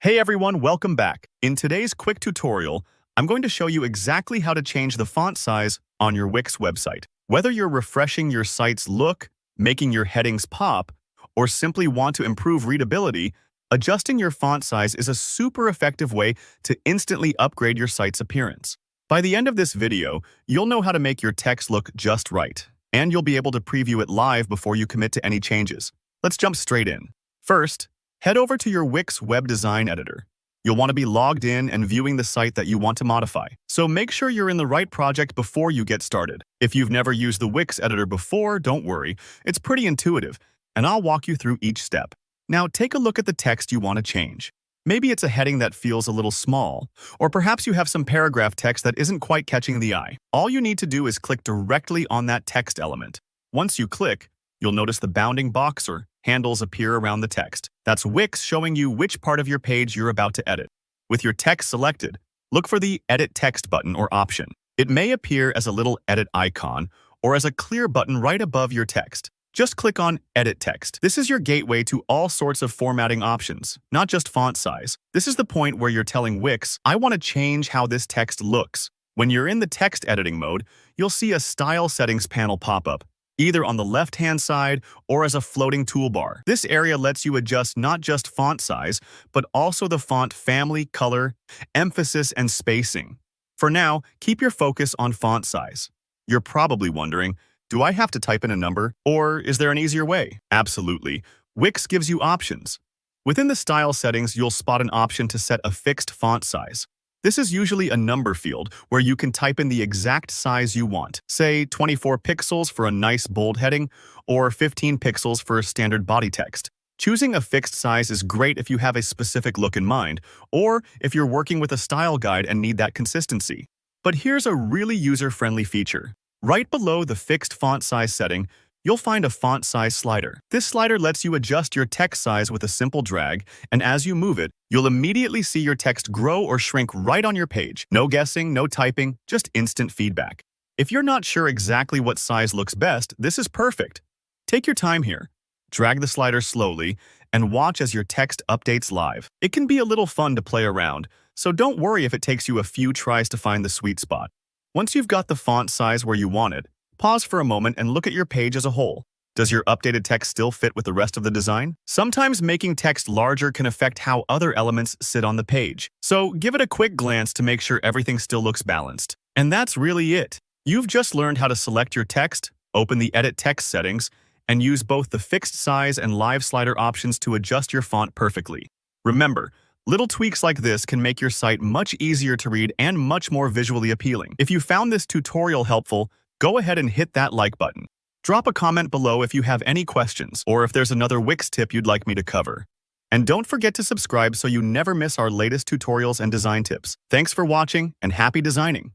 Hey everyone, welcome back. In today's quick tutorial, I'm going to show you exactly how to change the font size on your Wix website. Whether you're refreshing your site's look, making your headings pop, or simply want to improve readability, adjusting your font size is a super effective way to instantly upgrade your site's appearance. By the end of this video, you'll know how to make your text look just right, and you'll be able to preview it live before you commit to any changes. Let's jump straight in. First, head over to your Wix web design editor. You'll want to be logged in and viewing the site that you want to modify. So make sure you're in the right project before you get started. If you've never used the Wix editor before, don't worry. It's pretty intuitive, and I'll walk you through each step. Now take a look at the text you want to change. Maybe it's a heading that feels a little small, or perhaps you have some paragraph text that isn't quite catching the eye. All you need to do is click directly on that text element. Once you click, you'll notice the bounding box or handles appear around the text. That's Wix showing you which part of your page you're about to edit. With your text selected, look for the Edit Text button or option. It may appear as a little edit icon or as a clear button right above your text. Just click on Edit Text. This is your gateway to all sorts of formatting options, not just font size. This is the point where you're telling Wix, I want to change how this text looks. When you're in the text editing mode, you'll see a Style Settings panel pop up, either on the left-hand side or as a floating toolbar. This area lets you adjust not just font size, but also the font family, color, emphasis, and spacing. For now, keep your focus on font size. You're probably wondering, do I have to type in a number, or is there an easier way? Absolutely. Wix gives you options. Within the style settings, you'll spot an option to set a fixed font size. This is usually a number field where you can type in the exact size you want, say 24 pixels for a nice bold heading or 15 pixels for a standard body text. Choosing a fixed size is great if you have a specific look in mind, or if you're working with a style guide and need that consistency. But here's a really user-friendly feature. Right below the fixed font size setting, you'll find a font size slider. This slider lets you adjust your text size with a simple drag, and as you move it, you'll immediately see your text grow or shrink right on your page. No guessing, no typing, just instant feedback. If you're not sure exactly what size looks best, this is perfect. Take your time here. Drag the slider slowly and watch as your text updates live. It can be a little fun to play around, so don't worry if it takes you a few tries to find the sweet spot. Once you've got the font size where you want it, pause for a moment and look at your page as a whole. Does your updated text still fit with the rest of the design? Sometimes making text larger can affect how other elements sit on the page. So give it a quick glance to make sure everything still looks balanced. And that's really it. You've just learned how to select your text, open the Edit Text settings, and use both the fixed size and live slider options to adjust your font perfectly. Remember, little tweaks like this can make your site much easier to read and much more visually appealing. If you found this tutorial helpful, go ahead and hit that like button. Drop a comment below if you have any questions or if there's another Wix tip you'd like me to cover. And don't forget to subscribe so you never miss our latest tutorials and design tips. Thanks for watching and happy designing!